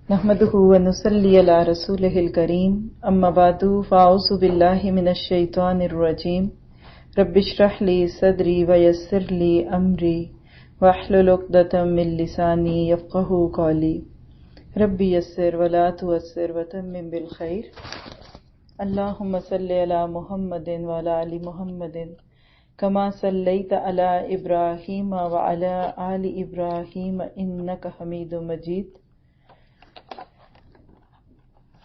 نحمده ونصلي على رسوله الكريم اما بعد فاعوذ بالله من الشيطان الرجيم رب اشرح لي صدري ويسر لي امري واحلل عقدة من لساني يفقهوا قولي رب يسر ولا تعسر وتمم بالخير اللهم صل على محمد وعلى ال محمد كما صليت على ابراهيم وعلى ال ابراهيم انك حميد مجيد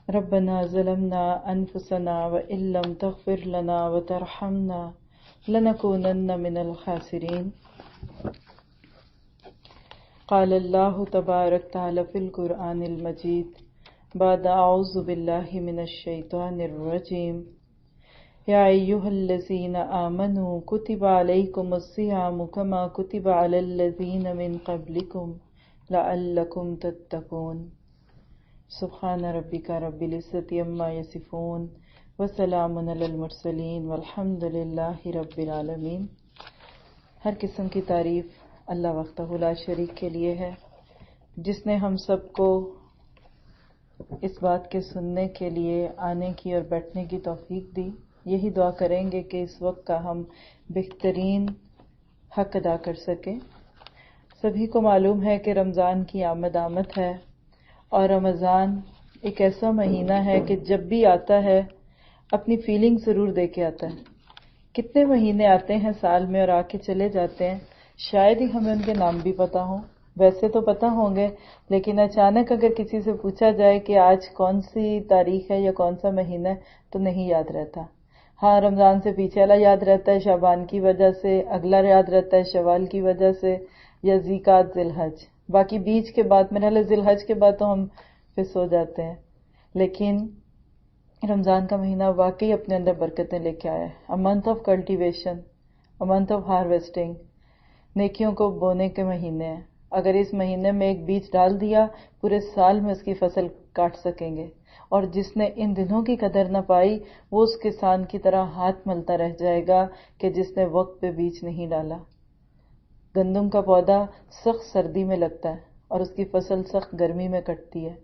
ربنا ظلمنا انفسنا وان لم تغفر لنا وترحمنا لنكونن من الخاسرين قال الله تبارك تعالى في القرآن المجيد بعد اعوذ بالله من الشيطان الرجيم يا ايها الذين آمنوا كتب عليكم الصيام كما كتب على الذين من قبلكم لعلكم تتقون سبحان ربک رب العزة عما یصفون وسلام علی المرسلین والحمد للہ رب العالمین۔ ہر قسم کی تعریف اللہ وحدہ لا شریک کے لیے ہے، جس نے ہم سب کو اس بات کے سننے کے لیے آنے کی اور بیٹھنے کی توفیق دی۔ یہی دعا کریں گے کہ اس وقت کا ہم بہترین حق ادا کر سکیں۔ سبھی کو معلوم ہے کہ رمضان کی آمد ہے، اور رمضان ایک ایسا مہینہ ہے کہ جب بھی آتا ہے اپنی فیلنگ ضرور دے کے آتا ہے۔ کتنے مہینے آتے ہیں سال میں اور آ کے چلے جاتے ہیں، شاید ہی ہمیں ان کے نام بھی پتہ ہوں، ویسے تو پتہ ہوں گے لیکن اچانک اگر کسی سے پوچھا جائے کہ آج کون سی تاریخ ہے یا کون سا مہینہ ہے تو نہیں یاد رہتا۔ ہاں، رمضان سے پیچھے والا یاد رہتا ہے شعبان کی وجہ سے، اگلا یاد رہتا ہے شوال کی وجہ سے یا ذیقعد ذی الحج، باقی بیچ کے بعد میرا ذی الحج کے بعد تو ہم پھر سو جاتے ہیں۔ لیکن رمضان کا مہینہ واقعی اپنے اندر برکتیں لے کے آیا ہے۔ Month of cultivation, month of harvesting, نیکیوں کو بونے کے مہینے ہیں۔ اگر اس مہینے میں ایک بیج ڈال دیا پورے سال میں اس کی فصل کاٹ سکیں گے، اور جس نے ان دنوں کی قدر نہ پائی وہ اس کسان کی طرح ہاتھ ملتا رہ جائے گا کہ جس نے وقت پہ بیج نہیں ڈالا۔ گندم کا پودا سخت سردی میں لگتا ہے اور اس کی فصل سخت گرمی میں کٹتی ہے۔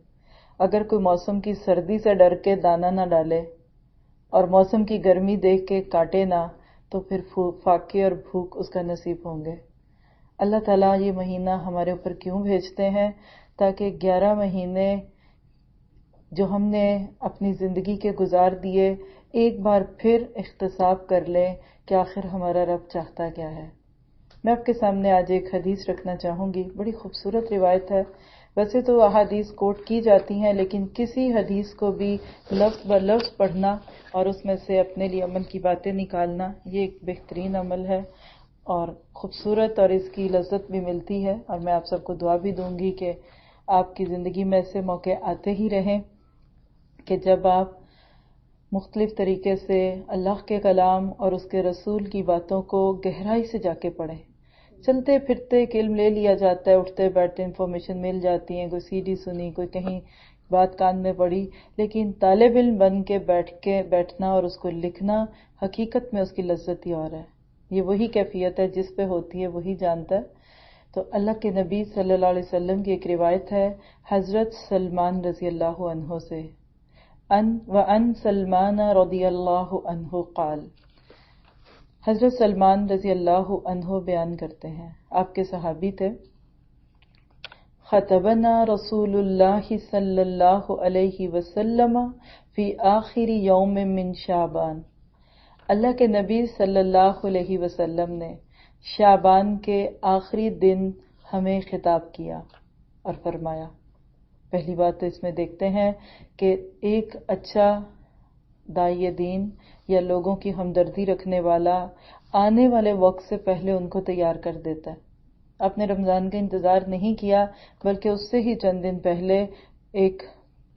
اگر کوئی موسم کی سردی سے ڈر کے دانہ نہ ڈالے اور موسم کی گرمی دیکھ کے کاٹے نہ تو پھر فاقے اور بھوک اس کا نصیب ہوں گے۔ اللہ تعالیٰ یہ مہینہ ہمارے اوپر کیوں بھیجتے ہیں؟ تاکہ 11 مہینے جو ہم نے اپنی زندگی کے گزار دیے ایک بار پھر احتساب کر لیں کہ آخر ہمارا رب چاہتا کیا ہے۔ میں آپ کے سامنے آج ایک حدیث رکھنا چاہوں گی، بڑی خوبصورت روایت ہے۔ ویسے تو احادیث کوٹ کی جاتی ہیں لیکن کسی حدیث کو بھی لفظ ب لفظ پڑھنا اور اس میں سے اپنے لیے عمل کی باتیں نکالنا یہ ایک بہترین عمل ہے اور خوبصورت، اور اس کی لذت بھی ملتی ہے۔ اور میں آپ سب کو دعا بھی دوں گی کہ آپ کی زندگی میں ایسے موقع آتے ہی رہیں کہ جب آپ مختلف طریقے سے اللہ کے کلام اور اس کے رسول کی باتوں کو گہرائی سے جا کے پڑھیں۔ چلتے پھرتے ایک علم لے لیا جاتا ہے، اٹھتے بیٹھتے انفارمیشن مل جاتی ہیں، کوئی سی ڈی سنی، کوئی کہیں بات کان میں پڑی، لیکن طالب علم بن کے بیٹھنا اور اس کو لکھنا حقیقت میں اس کی لذت ہی اور ہے۔ یہ وہی کیفیت ہے جس پہ ہوتی ہے وہی جانتا ہے۔ تو اللہ کے نبی صلی اللہ علیہ وسلم کی ایک روایت ہے حضرت سلمان رضی اللہ عنہ سے، وَأَن سلمان رضی اللہ عنہ قال، حضرت سلمان رضی اللہ عنہ بیان کرتے ہیں، آپ کے صحابی تھے، خطبنا رسول اللہ صلی اللہ علیہ وسلم فی آخر یوم من شعبان، اللہ کے نبی صلی اللہ علیہ وسلم نے شعبان کے آخری دن ہمیں خطاب کیا اور فرمایا۔ پہلی بات تو اس میں دیکھتے ہیں کہ ایک اچھا داعی دین یا لوگوں کی ہمدردی رکھنے والا آنے والے وقت سے پہلے ان کو تیار کر دیتا ہے۔ آپ نے رمضان کا انتظار نہیں کیا بلکہ اس سے ہی چند دن پہلے ایک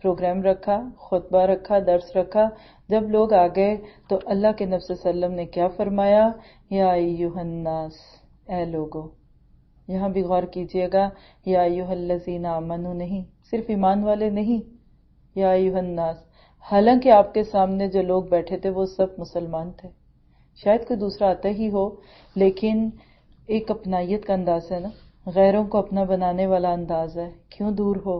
پروگرام رکھا، خطبہ رکھا، درس رکھا۔ جب لوگ آ گئے تو اللہ کے نبی صلی اللہ علیہ وسلم نے کیا فرمایا؟ یا ایھا الناس، اے لوگو۔ یہاں بھی غور کیجئے گا، یا ایھا الذین آمنوا نہیں، صرف ایمان والے نہیں، یا ایھا الناس، حالانکہ آپ کے سامنے جو لوگ بیٹھے تھے وہ سب مسلمان تھے۔ شاید کوئی دوسرا آتا ہی ہو لیکن ایک اپنائیت کا انداز ہے نا، غیروں کو اپنا بنانے والا انداز ہے، کیوں دور ہو،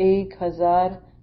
1000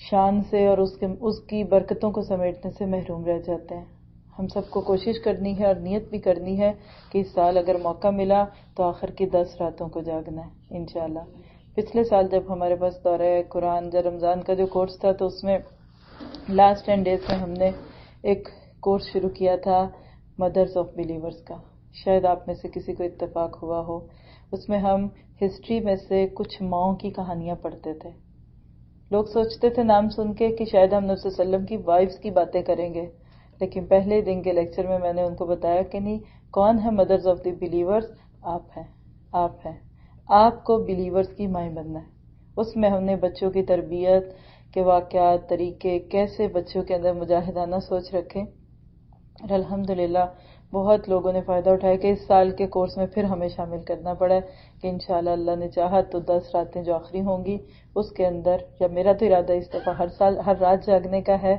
شان سے اور اس کی برکتوں کو سمیٹنے سے محروم رہ جاتے ہیں۔ ہم سب کو کوشش کرنی ہے اور نیت بھی کرنی ہے کہ اس سال اگر موقع ملا تو آخر کی 10 راتوں کو جاگنا ہے انشاءاللہ۔ پچھلے سال جب ہمارے پاس دورہ قرآن جو رمضان کا جو کورس تھا تو اس میں لاسٹ 10 days میں ہم نے ایک کورس شروع کیا تھا مدرز آف بلیورز کا، شاید آپ میں سے کسی کو اتفاق ہوا ہو۔ اس میں ہم ہسٹری میں سے کچھ ماؤں کی کہانیاں پڑھتے تھے۔ لوگ سوچتے تھے نام سن کے کہ شاید ہم نبی صلی اللہ علیہ وسلم کی وائفز کی باتیں کریں گے، لیکن پہلے دن کے لیکچر میں نے ان کو بتایا کہ نہیں، کون ہے مدرز آف دی بلیورز؟ آپ ہیں، آپ ہیں، آپ کو بلیورز کی مائیں بننا ہے۔ اس میں ہم نے بچوں کی تربیت کے واقعات، طریقے، کیسے بچوں کے اندر مجاہدانہ سوچ رکھیں، اور الحمدللہ بہت لوگوں نے فائدہ اٹھایا کہ اس سال کے کورس میں پھر ہمیں شامل کرنا پڑا کہ انشاءاللہ اللہ نے چاہا تو 10 راتیں جو آخری ہوں گی اس کے اندر، یا میرا تو ارادہ اس دفعہ ہر سال ہر رات جاگنے کا ہے،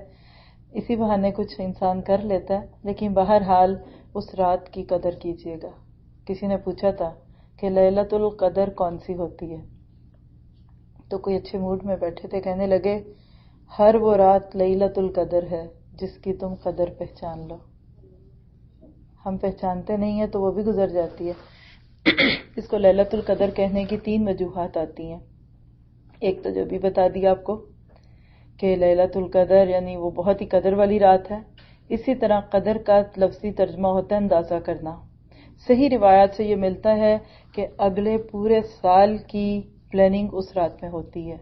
اسی بہانے کچھ انسان کر لیتا ہے، لیکن بہرحال اس رات کی قدر کیجیے گا۔ کسی نے پوچھا تھا کہ لیلۃ القدر کون سی ہوتی ہے، تو کوئی اچھے موڈ میں بیٹھے تھے، کہنے لگے ہر وہ رات لیلۃ القدر ہے جس کی تم قدر پہچان لو۔ ہم پہچانتے نہیں ہیں تو وہ بھی گزر جاتی ہے۔ اس کو لیلۃ القدر کہنے کی 3 وجوہات آتی ہیں۔ ایک تو جو بھی بتا دیا آپ کو کہ لیلۃ القدر یعنی وہ بہت ہی قدر والی رات ہے۔ اسی طرح قدر کا لفظی ترجمہ ہوتا ہے اندازہ کرنا۔ صحیح روایات سے یہ ملتا ہے کہ اگلے پورے سال کی پلاننگ اس رات میں ہوتی ہے۔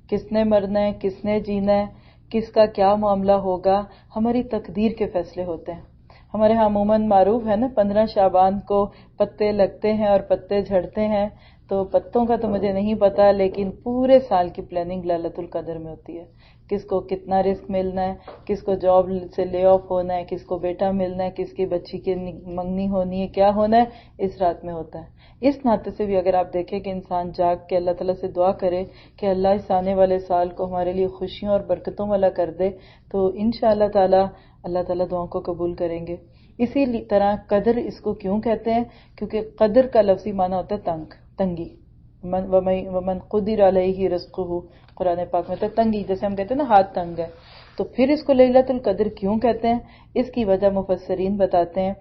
کس نے مرنا ہے، کس نے جینا ہے، کس کا کیا معاملہ ہوگا، ہماری تقدیر کے فیصلے ہوتے ہیں۔ ہمارے ہاں عموماً معروف ہے نا 15 شعبان کو پتے لگتے ہیں اور پتے جھڑتے ہیں، تو پتوں کا تو مجھے نہیں پتا، لیکن پورے سال کی پلاننگ لیلۃ القدر میں ہوتی ہے۔ کس کو کتنا رزق ملنا ہے، کس کو جاب سے لے آف ہونا ہے، کس کو بیٹا ملنا ہے، کس کی بچی کی منگنی ہونی ہے، کیا ہونا ہے، اس رات میں ہوتا ہے۔ اس ناطے سے بھی اگر آپ دیکھیں کہ انسان جاگ کے اللہ تعالیٰ سے دعا کرے کہ اللہ اس آنے والے سال کو ہمارے لیے خوشیوں اور برکتوں والا کر دے، تو انشاءاللہ تعالیٰ اللہ تعالیٰ دعاؤں کو قبول کریں گے۔ اسی طرح قدر اس کو کیوں کہتے ہیں؟ کیونکہ قدر کا لفظی معنی ہوتا ہے تنگی۔ ومن قدر علیہ رزقہ، قرآن پاک میں تو تنگی، جیسے ہم کہتے ہیں نا ہاتھ تنگ ہے، تو پھر اس کو لیلۃ القدر کیوں کہتے ہیں؟ اس کی وجہ مفسرین بتاتے ہیں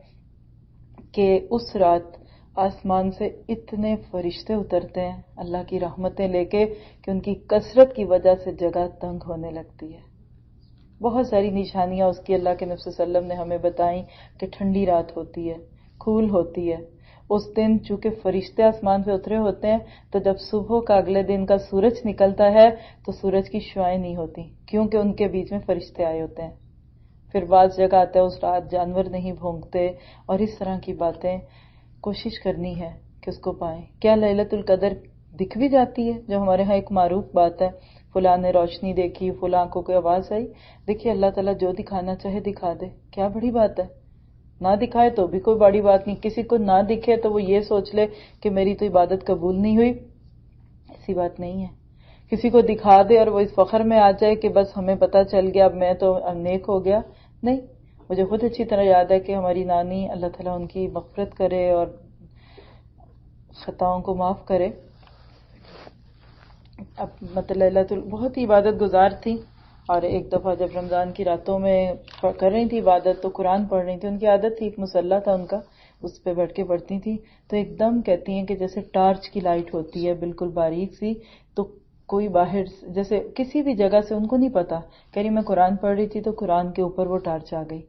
کہ اس رات آسمان سے اتنے فرشتے اترتے ہیں اللہ کی رحمتیں لے کے کہ ان کی کثرت کی وجہ سے جگہ تنگ ہونے لگتی ہے۔ بہت ساری نشانیاں اس کی اللہ کے نبی صلی اللہ علیہ وسلم نے ہمیں بتائیں کہ ٹھنڈی رات ہوتی ہے، کھول ہوتی ہے۔ اس دن چونکہ فرشتے آسمان پہ اترے ہوتے ہیں تو جب صبح کا اگلے دن کا سورج نکلتا ہے تو سورج کی شعائیں نہیں ہوتی، کیونکہ ان کے بیچ میں فرشتے آئے ہوتے ہیں۔ پھر بعض جگہ آتا ہے اس رات جانور نہیں بھونکتے، اور اس طرح کی باتیں کوشش کرنی ہے کہ اس کو پائیں۔ کیا لیلۃ القدر دکھ بھی جاتی ہے؟ جو ہمارے ہاں ایک معروف بات ہے، فلاں نے روشنی دیکھی، فلاں کو کوئی آواز آئی۔ دیکھیے اللہ تعالیٰ جو دکھانا چاہے دکھا دے، کیا بڑی بات ہے؟ نہ دکھائے تو بھی کوئی بڑی بات نہیں، کسی کو نہ دکھے تو وہ یہ سوچ لے کہ میری تو عبادت قبول نہیں ہوئی، ایسی بات نہیں ہے۔ کسی کو دکھا دے اور وہ اس فخر میں آ جائے کہ بس ہمیں پتہ چل گیا اب میں تو نیک ہو گیا، نہیں۔ مجھے خود اچھی طرح یاد ہے کہ ہماری نانی، اللہ تعالیٰ ان کی مغفرت کرے اور خطاؤں کو معاف کرے، اب مطلب بہت ہی عبادت گزار تھی، اور ایک دفعہ جب رمضان کی راتوں میں کر رہی تھی عبادت تو قرآن پڑھ رہی تھی، ان کی عادت تھی، ایک مصلی تھا ان کا، اس پہ بیٹھ کے پڑھتی تھی، تو ایک دم کہتی ہیں کہ جیسے ٹارچ کی لائٹ ہوتی ہے بالکل باریک سی، تو کوئی باہر جیسے کسی بھی جگہ سے ان کو نہیں پتا، کہہ رہی میں قرآن پڑھ رہی تھی تو قرآن کے اوپر وہ ٹارچ آ گئی،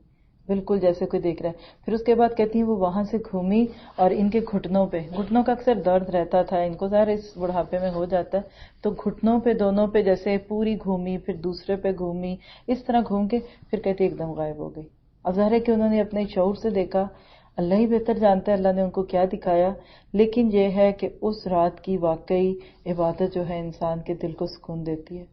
بالکل جیسے کوئی دیکھ رہا ہے۔ پھر اس کے بعد کہتی ہیں وہ وہاں سے گھومی اور ان کے گھٹنوں کا اکثر درد رہتا تھا ان کو، ظاہر اس بڑھاپے میں ہو جاتا ہے، تو گھٹنوں پہ دونوں پہ جیسے پوری گھومی، پھر دوسرے پہ گھومی، اس طرح گھوم کے پھر کہتی ایک دم غائب ہو گئی۔ اب ظاہر ہے کہ انہوں نے اپنے شعور سے دیکھا، اللہ ہی بہتر جانتا ہے اللہ نے ان کو کیا دکھایا، لیکن یہ ہے کہ اس رات کی واقعی عبادت جو ہے انسان کے دل کو سکون دیتی ہے،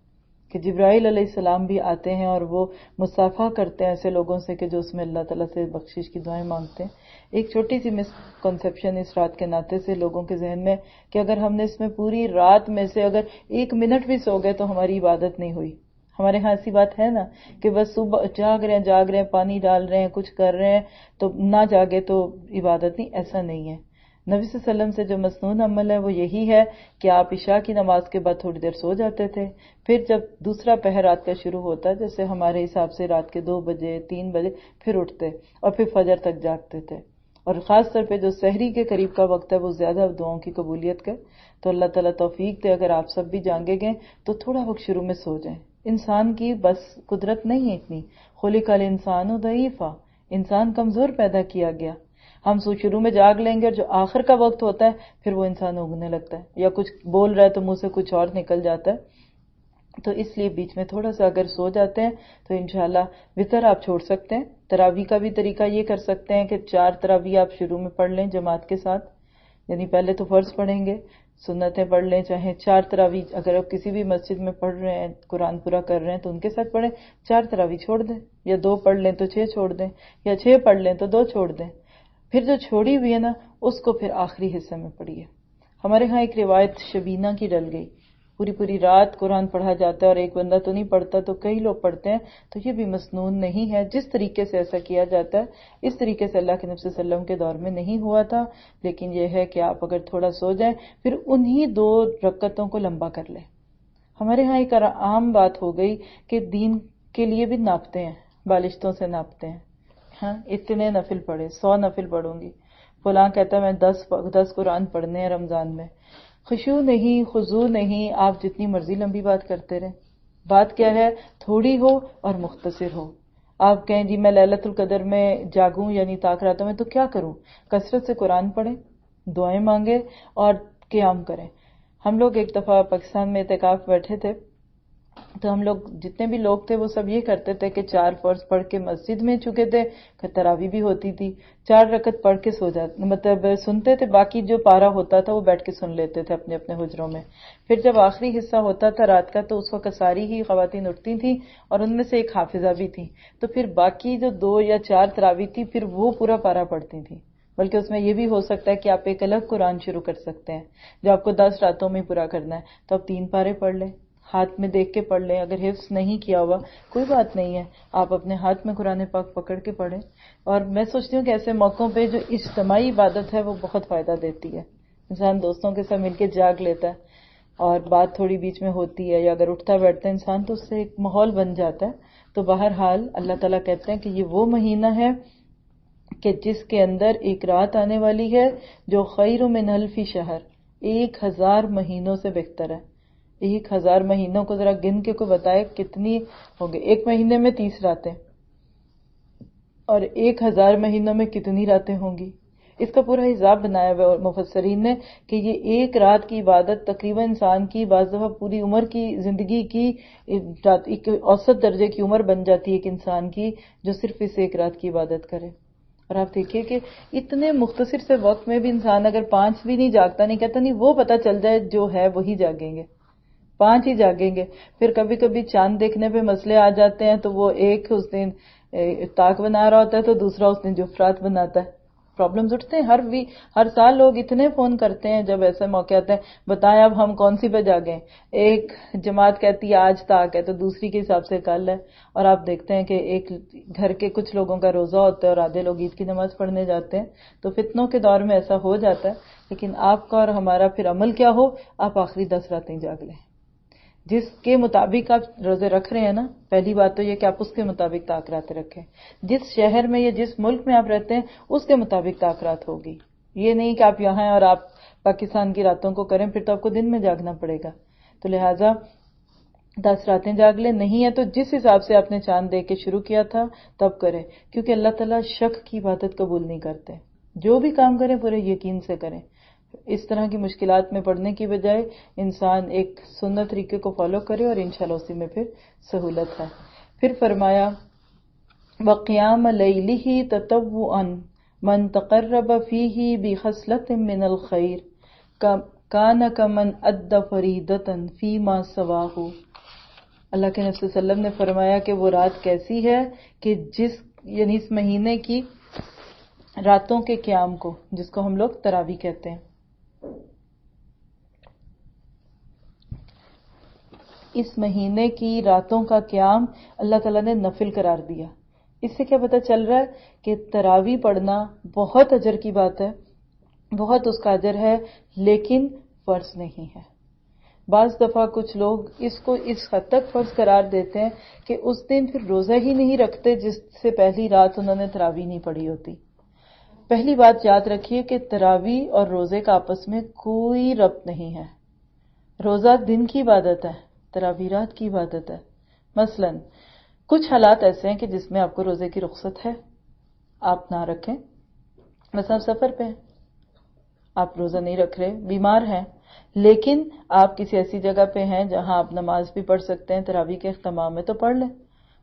کہ جبرائیل علیہ السلام بھی آتے ہیں اور وہ مصافحہ کرتے ہیں ایسے لوگوں سے کہ جو اس میں اللہ تعالیٰ سے بخشش کی دعائیں مانگتے ہیں۔ ایک چھوٹی سی مسکنسیپشن اس رات کے ناطے سے لوگوں کے ذہن میں کہ اگر ہم نے اس میں پوری رات میں سے اگر 1 منٹ بھی سو گئے تو ہماری عبادت نہیں ہوئی۔ ہمارے ہاں ایسی بات ہے نا کہ بس صبح جاگ رہے ہیں، پانی ڈال رہے ہیں، کچھ کر رہے ہیں، تو نہ جاگے تو عبادت نہیں، ایسا نہیں ہے۔ نبی صلی اللہ علیہ وسلم سے جو مسنون عمل ہے وہ یہی ہے کہ آپ عشاء کی نماز کے بعد تھوڑی دیر سو جاتے تھے، پھر جب دوسرا پہر رات کا شروع ہوتا جیسے ہمارے حساب سے رات کے 2 بجے 3 بجے پھر اٹھتے اور پھر فجر تک جاگتے تھے، اور خاص طور پہ جو سحری کے قریب کا وقت ہے وہ زیادہ دعاؤں کی قبولیت کا، تو اللہ تعالیٰ توفیق دے اگر آپ سب بھی جانگے گئے تو تھوڑا وقت شروع میں سو جائیں۔ انسان کی بس قدرت نہیں ہے اتنی، خلق الانسان ضعیفا، انسان کمزور پیدا کیا گیا، ہم شروع میں جاگ لیں گے اور جو آخر کا وقت ہوتا ہے پھر وہ انسان اگنے لگتا ہے یا کچھ بول رہا ہے تو منہ سے کچھ اور نکل جاتا ہے، تو اس لیے بیچ میں تھوڑا سا اگر سو جاتے ہیں تو انشاءاللہ وتر آپ چھوڑ سکتے ہیں۔ تراویح کا بھی طریقہ یہ کر سکتے ہیں کہ 4 تراویح آپ شروع میں پڑھ لیں جماعت کے ساتھ، یعنی پہلے تو فرض پڑھیں گے، سنتیں پڑھ لیں، چاہے 4 تراویح اگر آپ کسی بھی مسجد میں پڑھ رہے ہیں قرآن پورا کر رہے ہیں تو ان کے ساتھ پڑھیں، 4 تراویح چھوڑ دیں، یا 2 پڑھ لیں تو 6 چھوڑ دیں، یا 6 پڑھ لیں تو 2 چھوڑ دیں، پھر جو چھوڑی ہوئی ہے نا اس کو پھر آخری حصے میں پڑھیے۔ ہمارے ہاں ایک روایت شبینہ کی ڈل گئی، پوری رات قرآن پڑھا جاتا ہے اور ایک بندہ تو نہیں پڑھتا تو کئی لوگ پڑھتے ہیں، تو یہ بھی مسنون نہیں ہے۔ جس طریقے سے ایسا کیا جاتا ہے اس طریقے سے اللہ کے نبی صلی اللہ علیہ وسلم کے دور میں نہیں ہوا تھا، لیکن یہ ہے کہ آپ اگر تھوڑا سو جائیں پھر انہی 2 رکعتوں کو لمبا کر لیں۔ ہمارے ہاں ایک عام بات ہو گئی کہ دین کے لیے بھی ناپتے ہیں، بالشتوں سے ناپتے ہیں، ہاں اتنے نفل پڑھے، 100 نفل پڑھوں گی، فلاں کہتا ہے میں 10 قرآن پڑھنے ہیں رمضان میں۔ خشوع نہیں، خضوع نہیں، آپ جتنی مرضی لمبی بات کرتے رہیں، بات کیا ہے تھوڑی ہو اور مختصر ہو۔ آپ کہیں جی میں لیلۃ القدر میں جاگوں یعنی طاق راتوں میں تو کیا کروں؟ کثرت سے قرآن پڑھیں، دعائیں مانگیں اور قیام کریں۔ ہم لوگ ایک دفعہ پاکستان میں اعتکاف بیٹھے تھے تو ہم لوگ جتنے بھی لوگ تھے وہ سب یہ کرتے تھے کہ 4 فرض پڑھ کے مسجد میں چکے تھے کہ تراویح بھی ہوتی تھی، 4 رکعت پڑھ کے سو جاتے، مطلب سنتے تھے، باقی جو پارا ہوتا تھا وہ بیٹھ کے سن لیتے تھے اپنے اپنے حجروں میں۔ پھر جب آخری حصہ ہوتا تھا رات کا تو اس وقت ساری ہی خواتین اٹھتی تھیں اور ان میں سے ایک حافظہ بھی تھی، تو پھر باقی جو 2 یا 4 تراویح تھی پھر وہ پورا پارا پڑھتی تھیں، بلکہ اس میں یہ بھی ہو سکتا ہے کہ آپ ایک الگ قرآن شروع کر سکتے ہیں جو آپ کو 10 راتوں میں پورا کرنا ہے، تو آپ 3 پارے پڑھ لیں، ہاتھ میں دیکھ کے پڑھ لیں، اگر حفظ نہیں کیا ہوا کوئی بات نہیں ہے، آپ اپنے ہاتھ میں قرآن پاک پکڑ کے پڑھیں۔ اور میں سوچتی ہوں کہ ایسے موقعوں پہ جو اجتماعی عبادت ہے وہ بہت فائدہ دیتی ہے، انسان دوستوں کے ساتھ مل کے جاگ لیتا ہے اور بات تھوڑی بیچ میں ہوتی ہے یا اگر اٹھتا بیٹھتا ہے انسان تو اس سے ایک ماحول بن جاتا ہے۔ تو بہرحال اللہ تعالیٰ کہتے ہیں کہ یہ وہ مہینہ ہے کہ جس کے اندر ایک رات آنے والی ہے جو خیر من الف شہر، 1000 مہینوں سے بہتر ہے۔ 1000 مہینوں کو ذرا گن کے کوئی بتائے کتنی ہوں گے؟ ایک مہینے میں 30 راتیں اور 1000 مہینوں میں کتنی راتیں ہوں گی؟ اس کا پورا حساب بنایا ہوا ہے مفسرین نے کہ یہ ایک رات کی عبادت تقریباً انسان کی بعض دفعہ پوری عمر کی زندگی کی ایک اوسط درجے کی عمر بن جاتی ہے ایک انسان کی جو صرف اس ایک رات کی عبادت کرے۔ اور آپ دیکھیے کہ اتنے مختصر سے وقت میں بھی انسان اگر 5 بھی نہیں جاگتا، نہیں کہتا نہیں وہ پتہ چل جائے جو ہے وہی جاگیں گے، 5 ہی جاگیں گے۔ پھر کبھی کبھی چاند دیکھنے پہ مسئلے آ جاتے ہیں تو وہ ایک اس دن طاق بنا رہا ہوتا ہے تو دوسرا اس دن جفرات بناتا ہے، پرابلمز اٹھتے ہیں۔ ہر سال لوگ اتنے فون کرتے ہیں جب ایسے موقع آتے ہیں بتائیں اب ہم کون سی پہ جاگیں، ایک جماعت کہتی ہے آج طاق ہے تو دوسری کے حساب سے کل ہے، اور آپ دیکھتے ہیں کہ ایک گھر کے کچھ لوگوں کا روزہ ہوتا ہے اور آدھے لوگ عید کی نماز پڑھنے جاتے ہیں، تو فتنوں کے دور میں ایسا ہو جاتا ہے۔ لیکن آپ کا اور ہمارا پھر عمل کیا ہو، آپ آخری 10 راتیں جاگ لیں جس کے مطابق آپ روزے رکھ رہے ہیں نا۔ پہلی بات تو یہ کہ آپ اس کے مطابق طاق راتیں رکھیں، جس شہر میں یا جس ملک میں آپ رہتے ہیں اس کے مطابق طاق رات ہوگی، یہ نہیں کہ آپ یہاں ہیں اور آپ پاکستان کی راتوں کو کریں، پھر تو آپ کو دن میں جاگنا پڑے گا۔ تو لہٰذا 10 راتیں جاگ لیں، نہیں ہے تو جس حساب سے آپ نے چاند دیکھ کے شروع کیا تھا تب کریں، کیونکہ اللہ تعالیٰ شک کی عبادت قبول نہیں کرتے، جو بھی کام کریں پورے یقین سے کریں۔ اس طرح کی مشکلات میں پڑنے کی بجائے انسان ایک سنت طریقے کو فالو کرے اور انشاءاللہ اسی میں پھر سہولت ہے۔ پھر فرمایا وَقِيَامَ لَيْلِهِ تَطَوُّعًا مَنْ تَقَرَّبَ فِيهِ بِخَصْلَةٍ مِّنَ الْخَيْرِ كَانَ كَمَنْ أَدَّى فَرِيضَةً فِيمَا سَوَاهُ۔ اللہ کے نبی صلی اللہ علیہ وسلم نے فرمایا کہ وہ رات کیسی ہے کہ یعنی اس مہینے کی راتوں کے قیام کو، جس کو ہم لوگ تراویح کہتے ہیں، اس مہینے کی راتوں کا قیام اللہ تعالیٰ نے نفل قرار دیا۔ اس سے کیا پتہ چل رہا ہے کہ تراویح پڑھنا بہت اجر کی بات ہے، بہت اس کا اجر ہے، لیکن فرض نہیں ہے۔ بعض دفعہ کچھ لوگ اس کو اس حد تک فرض قرار دیتے ہیں کہ اس دن پھر روزہ ہی نہیں رکھتے جس سے پہلی رات انہوں نے تراویح نہیں پڑھی ہوتی۔ پہلی بات یاد رکھیے کہ تراویح اور روزے کا آپس میں کوئی ربط نہیں ہے۔ روزہ دن کی عبادت ہے، تراویح رات کی عبادت ہے۔ مثلا کچھ حالات ایسے ہیں کہ جس میں آپ کو روزے کی رخصت ہے، آپ نہ رکھیں۔ مثلا سفر پہ ہیں، آپ روزہ نہیں رکھ رہے، بیمار ہیں، لیکن آپ کسی ایسی جگہ پہ ہیں جہاں آپ نماز بھی پڑھ سکتے ہیں، تراویح کے اختتام میں تو پڑھ لیں۔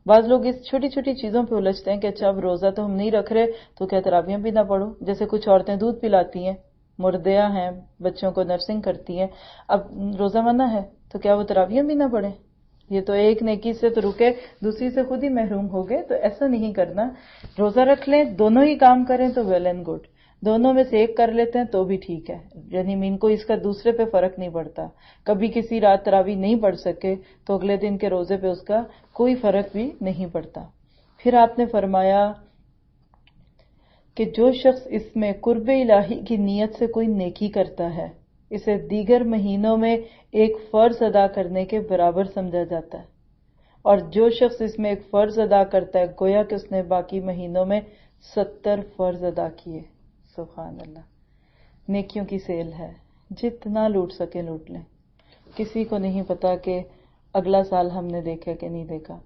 بعض لوگ اس چھوٹی چھوٹی چیزوں پہ الجھتے ہیں کہ اچھا اب روزہ تو ہم نہیں رکھ رہے تو کیا تراویح بھی نہ پڑھو؟ جیسے کچھ عورتیں دودھ پلاتی ہیں، مردیاں ہیں، بچوں کو نرسنگ کرتی ہیں، اب روزہ منع ہے تو کیا وہ تراویح بھی نہ پڑھیں؟ یہ تو ایک نیکی سے تو رکے، دوسری سے خود ہی محروم ہو گئے۔ تو ایسا نہیں کرنا، روزہ رکھ لیں، دونوں ہی کام کریں تو ویل اینڈ گڈ، دونوں میں سے ایک کر لیتے ہیں تو بھی ٹھیک ہے، یعنی ان کو اس کا دوسرے پہ فرق نہیں پڑتا۔ کبھی کسی رات تراویح نہیں پڑھ سکے تو اگلے دن کے روزے پہ اس کا کوئی فرق بھی نہیں پڑتا۔ پھر آپ نے فرمایا کہ جو شخص اس میں قرب الہی کی نیت سے کوئی نیکی کرتا ہے، اسے دیگر مہینوں میں ایک فرض ادا کرنے کے برابر سمجھا جاتا ہے، اور جو شخص اس میں ایک فرض ادا کرتا ہے گویا کہ اس نے باقی مہینوں میں 70 فرض ادا کیے۔ سبحان اللہ، نیکیوں کی سیل ہے، جتنا لوٹ سکے لوٹ لیں، کسی کو نہیں پتا کہ اگلا سال ہم نے دیکھا کہ نہیں دیکھا۔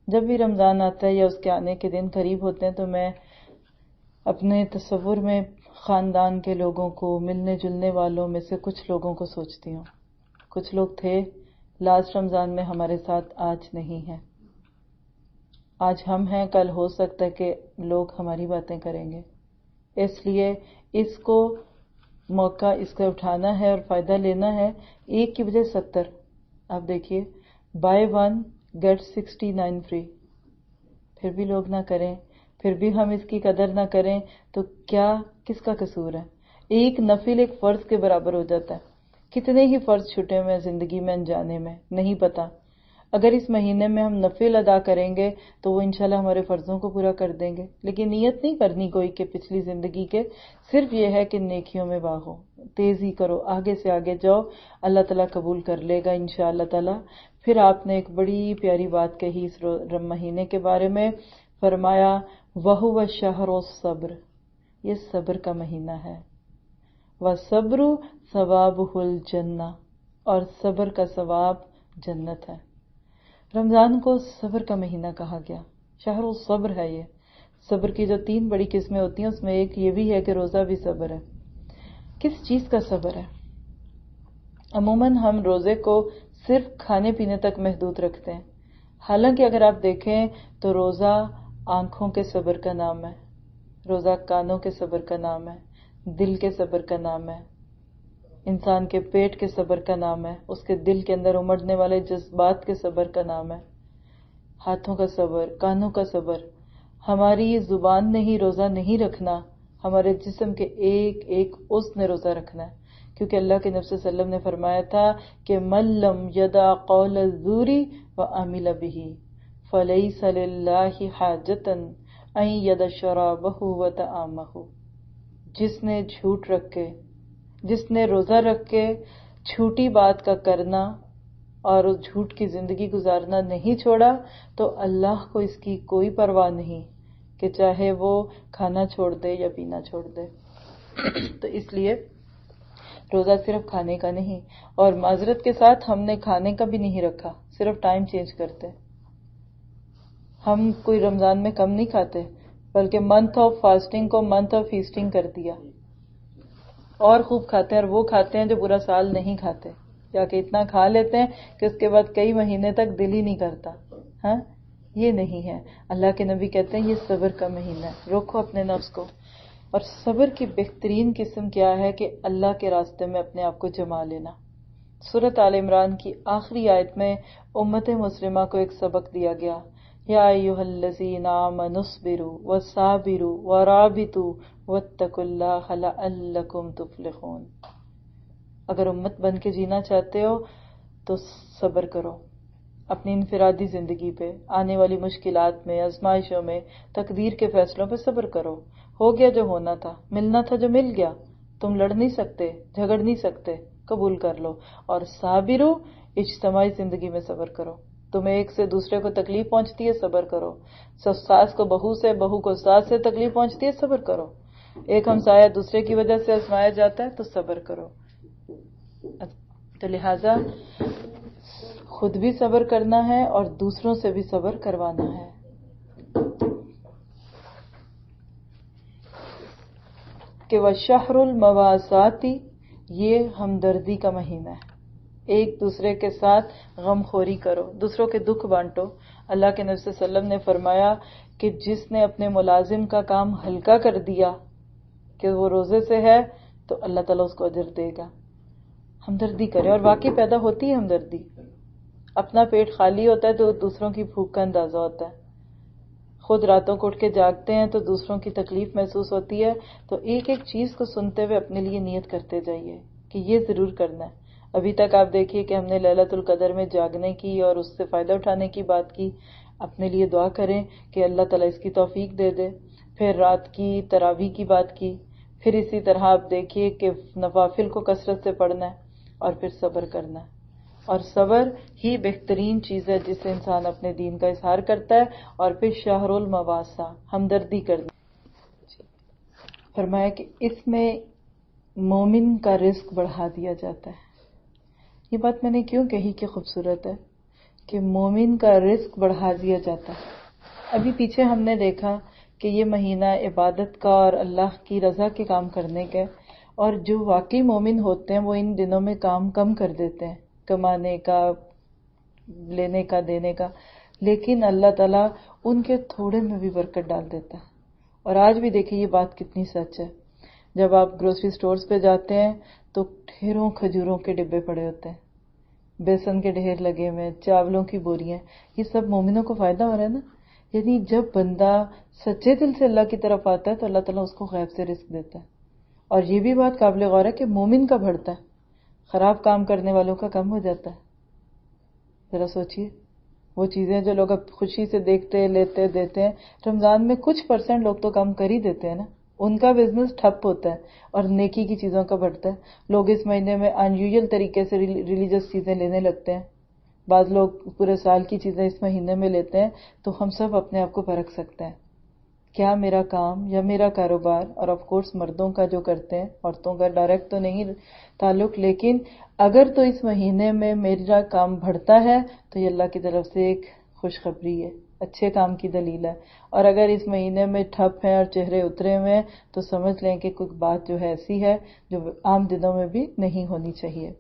جب بھی رمضان آتا ہے یا اس کے آنے کے دن قریب ہوتے ہیں تو میں اپنے تصور میں خاندان کے لوگوں کو، ملنے جلنے والوں میں سے کچھ لوگوں کو سوچتی ہوں۔ کچھ لوگ تھے لاسٹ رمضان میں ہمارے ساتھ، آج نہیں ہیں۔ آج ہم ہیں، کل ہو سکتا ہے کہ لوگ ہماری باتیں کریں گے، اس لیے اس کو موقع اس کا اٹھانا ہے اور فائدہ لینا ہے۔ ایک کی بجائے 70، آپ دیکھیے بائی 1 گیٹ 69 فری، پھر بھی لوگ نہ کریں، پھر بھی ہم اس کی قدر نہ کریں تو کیا کس کا قصور ہے؟ ایک نفل ایک فرض کے برابر ہو جاتا ہے۔ کتنے ہی فرض چھٹے ہوئے ہیں زندگی میں انجانے میں، نہیں پتا۔ اگر اس مہینے میں ہم نفل ادا کریں گے تو وہ انشاءاللہ ہمارے فرضوں کو پورا کر دیں گے، لیکن نیت نہیں کرنی کوئی کہ پچھلی زندگی کے، صرف یہ ہے کہ نیکیوں میں باغو، تیزی کرو، آگے سے آگے جاؤ، اللہ تعالیٰ قبول کر لے گا انشاءاللہ تعالیٰ۔ پھر آپ نے ایک بڑی پیاری بات کہی اس مہینے کے بارے میں، فرمایا وَهُوَ شَهْرُ الصَّبْرِ، یہ صبر کا مہینہ ہے، وَالصَّبْرُ ثَوَابُهُ الْجَنَّةُ، اور صبر کا ثواب جنت ہے۔ رمضان کو صبر کا مہینہ کہا گیا، شہر الصبر ہے یہ۔ صبر کی جو 3 بڑی قسمیں ہوتی ہیں اس میں ایک یہ بھی ہے کہ روزہ بھی صبر ہے۔ کس چیز کا صبر ہے؟ عموماً ہم روزے کو صرف کھانے پینے تک محدود رکھتے ہیں، حالانکہ اگر آپ دیکھیں تو روزہ آنکھوں کے صبر کا نام ہے، روزہ کانوں کے صبر کا نام ہے، دل کے صبر کا نام ہے، انسان کے پیٹ کے صبر کا نام ہے، اس کے دل کے اندر امڑنے والے جذبات کے صبر کا نام ہے، ہاتھوں کا صبر، کانوں کا صبر۔ ہماری زبان نے ہی روزہ نہیں رکھنا، ہمارے جسم کے ایک ایک عضو نے روزہ رکھنا ہے، کیونکہ اللہ کے نبی صلی اللہ علیہ وسلم نے فرمایا تھا کہ من لم یدع قول الزور وعمل به فلیس للہ حاجۃ ان یدع شرابہ وطعامہ، جس نے جھوٹ رکھ کے، جس نے روزہ رکھ کے جھوٹی بات کا کرنا اور اس جھوٹ کی زندگی گزارنا نہیں چھوڑا تو اللہ کو اس کی کوئی پرواہ نہیں کہ چاہے وہ کھانا چھوڑ دے یا پینا چھوڑ دے۔ تو اس لیے روزہ صرف کھانے کا نہیں، اور معذرت کے ساتھ ہم نے کھانے کا بھی نہیں رکھا، صرف ٹائم چینج کرتے۔ ہم کوئی رمضان میں کم نہیں کھاتے، بلکہ منتھ آف فاسٹنگ کو منتھ آف فیسٹنگ کر دیا، اور خوب کھاتے ہیں، اور وہ کھاتے ہیں جو پورا سال نہیں کھاتے، یا کہ اتنا کھا لیتے ہیں کہ اس کے بعد کئی مہینے تک دل ہی نہیں کرتا۔ ہاں، یہ نہیں ہے۔ اللہ کے نبی کہتے ہیں یہ صبر کا مہینہ ہے، روکو اپنے نفس کو۔ اور صبر کی بہترین قسم کیا ہے کہ اللہ کے راستے میں اپنے آپ کو جما لینا۔ سورۃ آل عمران کی آخری آیت میں امت مسلمہ کو ایک سبق دیا گیا، یا ایھا الذین آمنوا اصبروا وصابروا ورابطوا واتقوا اللہ لعلکم تفلحون۔ اگر امت بن کے جینا چاہتے ہو تو صبر کرو، اپنی انفرادی زندگی پہ، آنے والی مشکلات میں، آزمائشوں میں، تقدیر کے فیصلوں پہ صبر کرو۔ ہو گیا جو ہونا تھا، ملنا تھا جو مل گیا، تم لڑ نہیں سکتے، جھگڑ نہیں سکتے، قبول کر لو. اور صابرو، اجتماعی زندگی میں صبر کرو. تمہیں ایک سے دوسرے کو تکلیف پہنچتی ہے، صبر کرو. ساس کو بہو سے، بہو کو ساس سے تکلیف پہنچتی ہے، صبر کرو. ایک ہمسایہ دوسرے کی وجہ سے آزمایا جاتا ہے تو صبر کرو. تو لہذا خود بھی صبر کرنا ہے اور دوسروں سے بھی صبر کروانا ہے. کہ وشہر المواساتی، یہ ہمدردی کا مہینہ ہے. ایک دوسرے کے ساتھ غم خوری کرو، دوسروں کے دکھ بانٹو. اللہ کے نبی صلی اللہ علیہ وسلم نے فرمایا کہ جس نے اپنے ملازم کا کام ہلکا کر دیا کہ وہ روزے سے ہے تو اللہ تعالیٰ اس کو اجر دے گا. ہمدردی کرے، اور واقعی پیدا ہوتی ہے ہمدردی. اپنا پیٹ خالی ہوتا ہے تو دوسروں کی بھوک کا اندازہ ہوتا ہے. خود راتوں کو اٹھ کے جاگتے ہیں تو دوسروں کی تکلیف محسوس ہوتی ہے. تو ایک ایک چیز کو سنتے ہوئے اپنے لیے نیت کرتے جائیے کہ یہ ضرور کرنا ہے. ابھی تک آپ دیکھیے کہ ہم نے لیلۃ القدر میں جاگنے کی اور اس سے فائدہ اٹھانے کی بات کی. اپنے لیے دعا کریں کہ اللہ تعالیٰ اس کی توفیق دے دے. پھر رات کی تراویح کی بات کی. پھر اسی طرح آپ دیکھیے کہ نوافل کو کثرت سے پڑھنا ہے اور پھر صبر کرنا ہے. اور صبر ہی بہترین چیز ہے جس سے انسان اپنے دین کا اظہار کرتا ہے. اور پھر شہر المواسا، ہمدردی کرنا. فرمایا کہ اس میں مومن کا رزق بڑھا دیا جاتا ہے. یہ بات میں نے کیوں کہی کہ خوبصورت ہے کہ مومن کا رزق بڑھا دیا جاتا ہے. ابھی پیچھے ہم نے دیکھا کہ یہ مہینہ عبادت کا اور اللہ کی رضا کے کام کرنے کا، اور جو واقعی مومن ہوتے ہیں وہ ان دنوں میں کام کم کر دیتے ہیں، کمانے کا، لینے کا، دینے کا. لیکن اللہ تعالیٰ ان کے تھوڑے میں بھی برکت ڈال دیتا ہے. اور آج بھی دیکھیں یہ بات کتنی سچ ہے. جب آپ گروسری سٹورز پہ جاتے ہیں تو ڈھیروں کھجوروں کے ڈبے پڑے ہوتے ہیں، بیسن کے ڈھیر لگے ہوئے، چاولوں کی بوریاں. یہ سب مومنوں کو فائدہ ہو رہا ہے نا. یعنی جب بندہ سچے دل سے اللہ کی طرف آتا ہے تو اللہ تعالیٰ اس کو غیب سے رزق دیتا ہے. اور یہ بھی بات قابل غور ہے کہ مومن کا بڑھتا ہے، خراب کام کرنے والوں کا کم ہو جاتا ہے. ذرا سوچئے، وہ چیزیں جو لوگ اب خوشی سے دیکھتے، لیتے، دیتے ہیں، رمضان میں کچھ % لوگ تو کم کر ہی دیتے ہیں نا. ان کا بزنس ٹھپ ہوتا ہے اور نیکی کی چیزوں کا بڑھتا ہے. لوگ اس مہینے میں انیوژل طریقے سے ریلیجس چیزیں لینے لگتے ہیں. بعض لوگ پورے سال کی چیزیں اس مہینے میں لیتے ہیں. تو ہم سب اپنے آپ کو پرکھ سکتے ہیں، کیا میرا کام یا میرا کاروبار، اور آف کورس مردوں کا جو کرتے ہیں، عورتوں کا ڈائریکٹ تو نہیں تعلق، لیکن اگر تو اس مہینے میں میرا کام بڑھتا ہے تو یہ اللہ کی طرف سے ایک خوشخبری ہے، اچھے کام کی دلیل ہے. اور اگر اس مہینے میں ٹھپ ہے اور چہرے اترے ہوئے ہیں تو سمجھ لیں کہ کوئی بات جو ہے ایسی ہے جو عام دنوں میں بھی نہیں ہونی چاہیے.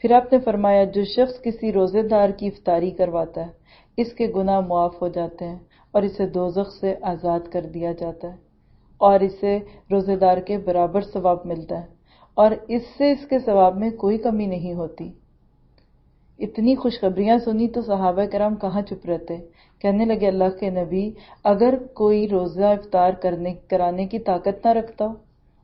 پھر آپ نے فرمایا جو شخص کسی روزے دار کی افطاری کرواتا ہے اس کے گناہ معاف ہو جاتے ہیں اور اسے دوزخ سے آزاد کر دیا جاتا ہے، اور اسے روزے دار کے برابر ثواب ملتا ہے، اور اس سے اس کے ثواب میں کوئی کمی نہیں ہوتی. اتنی خوشخبریاں سنی تو صحابہ کرام کہاں چپ رہتے. کہنے لگے اللہ کے نبی، اگر کوئی روزہ افطار کرانے کی طاقت نہ رکھتا ہو.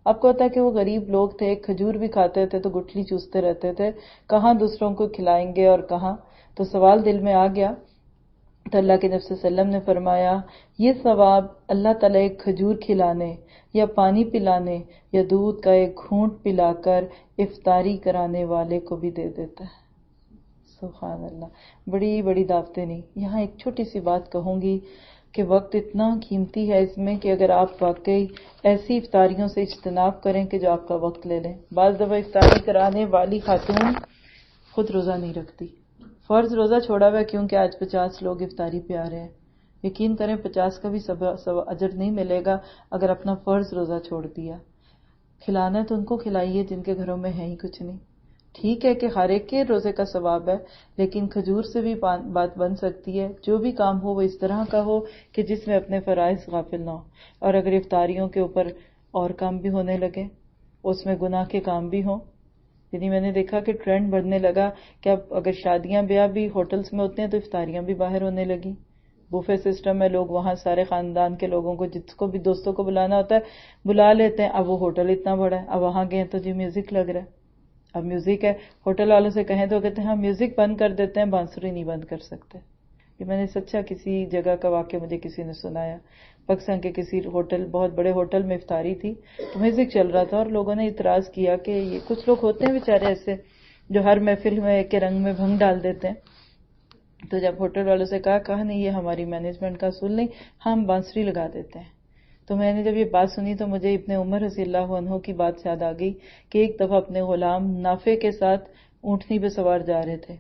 آپ کو پتا ہے کہ وہ غریب لوگ تھے، ایک کھجور بھی کھاتے تھے تو گٹھلی چوستے رہتے تھے، کہاں دوسروں کو کھلائیں گے اور کہاں. تو سوال دل میں آ گیا تو اللہ کے نبی صلی اللہ علیہ وسلم نے فرمایا یہ ثواب اللہ تعالیٰ ایک کھجور کھلانے یا پانی پلانے یا دودھ کا ایک گھونٹ پلا کر افطاری کرانے والے کو بھی دے دیتا ہے. سبحان اللہ. بڑی بڑی دعوتیں نہیں. یہاں ایک چھوٹی سی بات کہوں گی کہ وقت اتنا قیمتی ہے اس میں کہ اگر آپ واقعی ایسی افطاریوں سے اجتناب کریں کہ جو آپ کا وقت لے لیں. بعض دفعہ افطاری کرانے والی خاتون خود روزہ نہیں رکھتی، فرض روزہ چھوڑا ہوا ہے کیونکہ آج 50 لوگ افطاری پہ آ رہے ہیں. یقین کریں 50 کا بھی اجر نہیں ملے گا اگر اپنا فرض روزہ چھوڑ دیا. کھلانا ہے تو ان کو کھلائیے جن کے گھروں میں ہے ہی کچھ نہیں. ٹھیک ہے کہ ہر ایک کے روزے کا ثواب ہے، لیکن کھجور سے بھی بات بن سکتی ہے. جو بھی کام ہو وہ اس طرح کا ہو کہ جس میں اپنے فرائض غافل نہ ہو. اور اگر افطاریوں کے اوپر اور کام بھی ہونے لگے، اس میں گناہ کے کام بھی ہوں. یعنی میں نے دیکھا کہ ٹرینڈ بڑھنے لگا کہ اب اگر شادیاں بیاہ بھی ہوٹلز میں ہوتے ہیں تو افطاریاں بھی باہر ہونے لگی. بوفے سسٹم ہے، لوگ وہاں سارے خاندان کے لوگوں کو جس کو بھی دوستوں کو بلانا ہوتا ہے بلا لیتے ہیں. اب وہ ہوٹل اتنا بڑا ہے، اب وہاں گئے تو جی میوزک لگ رہا ہے. اب میوزک ہے، ہوٹل والوں سے کہیں تو کہتے ہیں ہم میوزک بند کر دیتے ہیں، بانسری نہیں بند کر سکتے. یہ میں نے سچا کسی جگہ کا واقعہ مجھے کسی نے سنایا. پاکستان کے کسی ہوٹل، بہت بڑے ہوٹل میں افطاری تھی تو میوزک چل رہا تھا اور لوگوں نے اعتراض کیا کہ یہ کچھ لوگ ہوتے ہیں بیچارے ایسے جو ہر محفل میں ایک کے رنگ میں بھنگ ڈال دیتے ہیں. تو جب ہوٹل والوں سے کہا نہیں یہ ہماری مینجمنٹ کا اصول نہیں، ہم بانسری لگا دیتے ہیں. تو میں نے جب یہ بات سنی تو مجھے ابن عمر رضی اللہ عنہ کی بات یاد آ گئی کہ ایک دفعہ اپنے غلام نافع کے ساتھ اونٹنی پہ سوار جا رہے تھے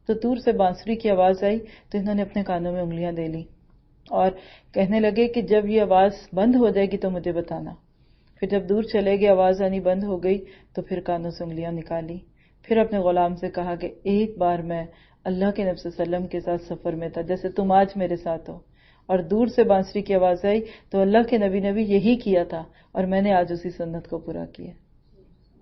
تو دور سے بانسری کی آواز آئی تو انہوں نے اپنے کانوں میں انگلیاں دے لی اور کہنے لگے کہ جب یہ آواز بند ہو جائے گی تو مجھے بتانا. پھر جب دور چلے گئے آواز آنی بند ہو گئی تو پھر کانوں سے انگلیاں نکالی. پھر اپنے غلام سے کہا کہ ایک بار میں اللہ کے نبی صلی اللہ علیہ وسلم کے ساتھ سفر میں تھا جیسے تم آج میرے ساتھ ہو اور دور سے بانسری کی آواز آئی تو اللہ کے نبی نے بھی یہی کیا تھا اور میں نے آج اسی سنت کو پورا کیا.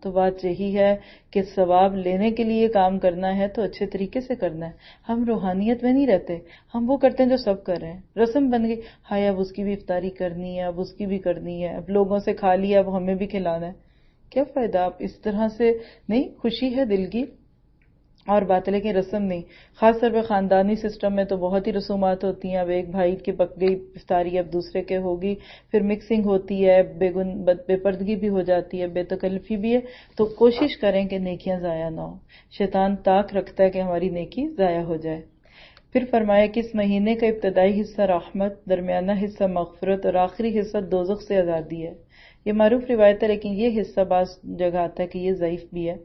تو بات یہی ہے کہ ثواب لینے کے لیے کام کرنا ہے تو اچھے طریقے سے کرنا ہے. ہم روحانیت میں نہیں رہتے، ہم وہ کرتے ہیں جو سب کر رہے ہیں. رسم بن گئی، ہائے اب اس کی بھی افطاری کرنی ہے، اب اس کی بھی کرنی ہے، اب لوگوں سے کھا لیا اب ہمیں بھی کھلانا ہے. کیا فائدہ؟ آپ اس طرح سے نہیں، خوشی ہے دل کی اور بات ہے لیکن رسم نہیں. خاص طور پہ خاندانی سسٹم میں تو بہت ہی رسومات ہوتی ہیں. اب ایک بھائی کی پک گئی افطاری اب دوسرے کے ہوگی، پھر مکسنگ ہوتی ہے، بے پردگی بھی ہو جاتی ہے، بے تکلفی بھی ہے. تو کوشش کریں کہ نیکیاں ضائع نہ ہو. شیطان طاق رکھتا ہے کہ ہماری نیکی ضائع ہو جائے. پھر فرمایا کہ اس مہینے کا ابتدائی حصہ رحمت، درمیانہ حصہ مغفرت اور آخری حصہ دوزخ سے آزادی ہے. یہ معروف روایت ہے لیکن یہ حصہ بعض جگہ آتا ہے کہ یہ ضعیف بھی ہے.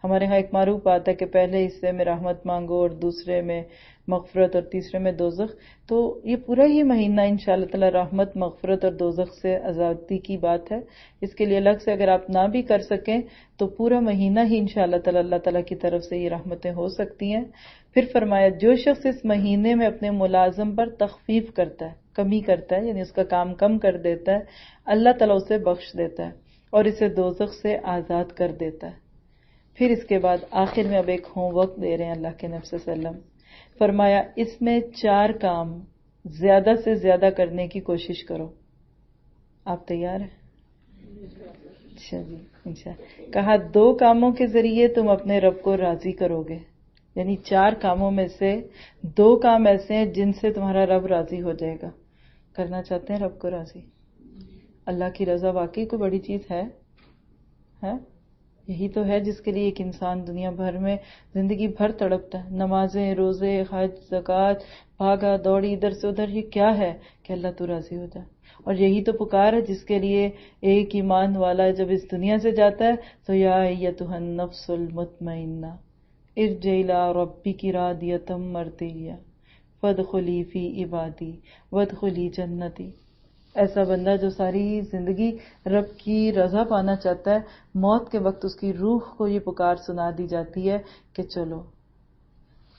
ہمارے ہاں ایک معروف بات ہے کہ پہلے حصے میں رحمت مانگو اور دوسرے میں مغفرت اور تیسرے میں دوزخ. تو یہ پورا ہی مہینہ انشاءاللہ تعالی رحمت، مغفرت اور دوزخ سے آزادی کی بات ہے. اس کے لیے الگ سے اگر آپ نہ بھی کر سکیں تو پورا مہینہ ہی انشاءاللہ تعالی اللہ تعالیٰ کی طرف سے یہ رحمتیں ہو سکتی ہیں. پھر فرمایا جو شخص اس مہینے میں اپنے ملازم پر تخفیف کرتا ہے، کمی کرتا ہے، یعنی اس کا کام کم کر دیتا ہے، اللہ تعالیٰ اسے بخش دیتا ہے اور اسے دوزخ سے آزاد کر دیتا ہے. پھر اس کے بعد آخر میں اب ایک ہوم ورک دے رہے ہیں اللہ کے نبی صلی اللہ علیہ وسلم. فرمایا اس میں 4 کام زیادہ سے زیادہ کرنے کی کوشش کرو. آپ تیار ہیں؟ اچھا جی انشاءاللہ. کہا 2 کاموں کے ذریعے تم اپنے رب کو راضی کرو گے، یعنی 4 کاموں میں سے 2 کام ایسے ہیں جن سے تمہارا رب راضی ہو جائے گا. کرنا چاہتے ہیں رب کو راضی؟ اللہ کی رضا واقعی کوئی بڑی چیز ہے؟ یہی تو ہے جس کے لیے ایک انسان دنیا بھر میں زندگی بھر تڑپتا ہے. نمازیں، روزے، حج، زکوٰۃ، بھاگا دوڑی ادھر سے ادھر. یہ کیا ہے کہ اللہ تو راضی ہو جائے. اور یہی تو پکار ہے جس کے لیے ایک ایمان والا جب اس دنیا سے جاتا ہے تو یا ایتھا النفس المطمئنہ ارجعی الی ربک راضیۃ مرضیہ فادخلی فی عبادی وادخلی جنتی. ایسا بندہ جو ساری زندگی رب کی رضا پانا چاہتا ہے، موت کے وقت اس کی روح کو یہ پکار سنا دی جاتی ہے کہ چلو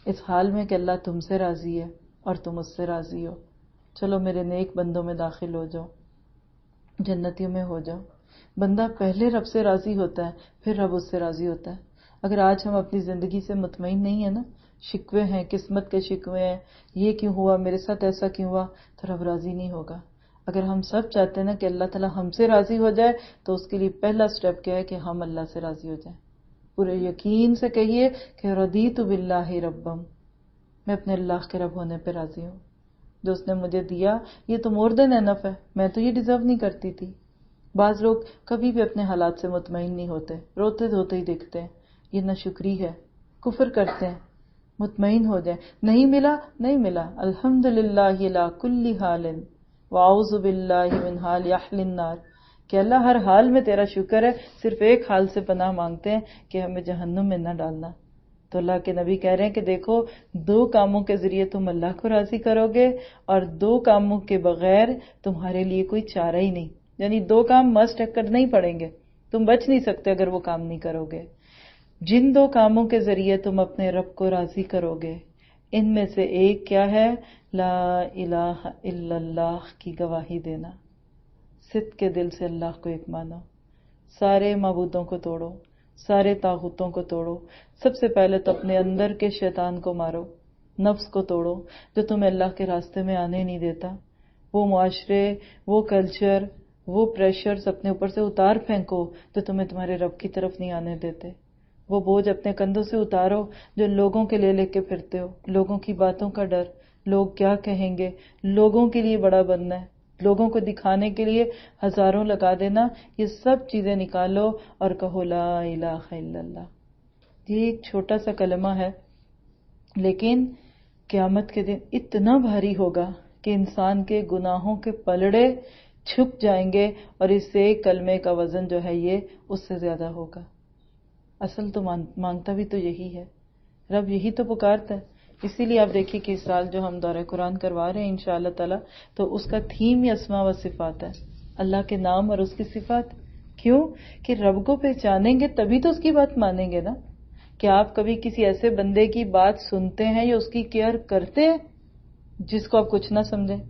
اس حال میں کہ اللہ تم سے راضی ہے اور تم اس سے راضی ہو، چلو میرے نیک بندوں میں داخل ہو جاؤ، جنتیوں میں ہو جاؤ. بندہ پہلے رب سے راضی ہوتا ہے پھر رب اس سے راضی ہوتا ہے. اگر آج ہم اپنی زندگی سے مطمئن نہیں ہیں نا، شکوے ہیں، قسمت کے شکوے ہیں، یہ کیوں ہوا، میرے ساتھ ایسا کیوں ہوا، تو رب راضی نہیں ہوگا. اگر ہم سب چاہتے ہیں نا کہ اللہ تعالیٰ ہم سے راضی ہو جائے تو اس کے لیے پہلا سٹیپ کیا ہے کہ ہم اللہ سے راضی ہو جائیں. پورے یقین سے کہیے کہ رضیت باللہ ربم، میں اپنے اللہ کے رب ہونے پہ راضی ہوں. جو اس نے مجھے دیا یہ تو مور دین انف ہے، میں تو یہ ڈیزرو نہیں کرتی تھی. بعض لوگ کبھی بھی اپنے حالات سے مطمئن نہیں ہوتے، روتے دھوتے ہی دیکھتے ہیں. یہ ناشکری ہے، کفر کرتے ہیں. مطمئن ہو جائیں. نہیں ملا نہیں ملا، الحمدللہ علی کل حال واعوذ باللہ من حال اہل النار، کہ اللہ ہر حال میں تیرا شکر ہے، صرف ایک حال سے پناہ مانگتے ہیں کہ ہمیں جہنم میں نہ ڈالنا. تو اللہ کے نبی کہہ رہے ہیں کہ دیکھو 2 کاموں کے ذریعے تم اللہ کو راضی کرو گے اور 2 کاموں کے بغیر تمہارے لیے کوئی چارہ ہی نہیں. یعنی 2 کام مسٹ کرنے ہی پڑیں گے، تم بچ نہیں سکتے اگر وہ کام نہیں کرو گے. جن 2 کاموں کے ذریعے تم اپنے رب کو راضی کرو گے ان میں سے ایک کیا ہے؟ لا الہ الا اللہ کی گواہی دینا. صدق کے دل سے اللہ کو ایک مانو، سارے معبودوں کو توڑو، سارے طاغوتوں کو توڑو. سب سے پہلے تو اپنے اندر کے شیطان کو مارو، نفس کو توڑو جو تمہیں اللہ کے راستے میں آنے نہیں دیتا. وہ معاشرے، وہ کلچر، وہ پریشرز اپنے اوپر سے اتار پھینکو جو تمہیں تمہارے رب کی طرف نہیں آنے دیتے. وہ بوجھ اپنے کندھوں سے اتارو جو لوگوں کے لے کے پھرتے ہو، لوگوں کی باتوں کا ڈر، لوگ کیا کہیں گے، لوگوں کے لیے بڑا بننا ہے، لوگوں کو دکھانے کے لیے ہزاروں لگا دینا، یہ سب چیزیں نکالو اور کہو لا الہ الا اللہ۔ یہ ایک چھوٹا سا کلمہ ہے، لیکن قیامت کے دن اتنا بھاری ہوگا کہ انسان کے گناہوں کے پلڑے چھپ جائیں گے، اور اس سے کلمے کا وزن جو ہے یہ اس سے زیادہ ہوگا۔ اصل تو مانگتا بھی تو یہی ہے، رب یہی تو پکارتا ہے۔ اسی لیے آپ دیکھیے کہ اس سال جو ہم دورہ قرآن کروا رہے ہیں انشاءاللہ تعالی، تو اس کا تھیم ہی اسماء و صفات ہے، اللہ کے نام اور اس کی صفات۔ کیوں کہ رب کو پہچانیں گے تبھی تو اس کی بات مانیں گے نا۔ کیا آپ کبھی کسی ایسے بندے کی بات سنتے ہیں یا اس کی کیئر کرتے ہیں جس کو آپ کچھ نہ سمجھیں؟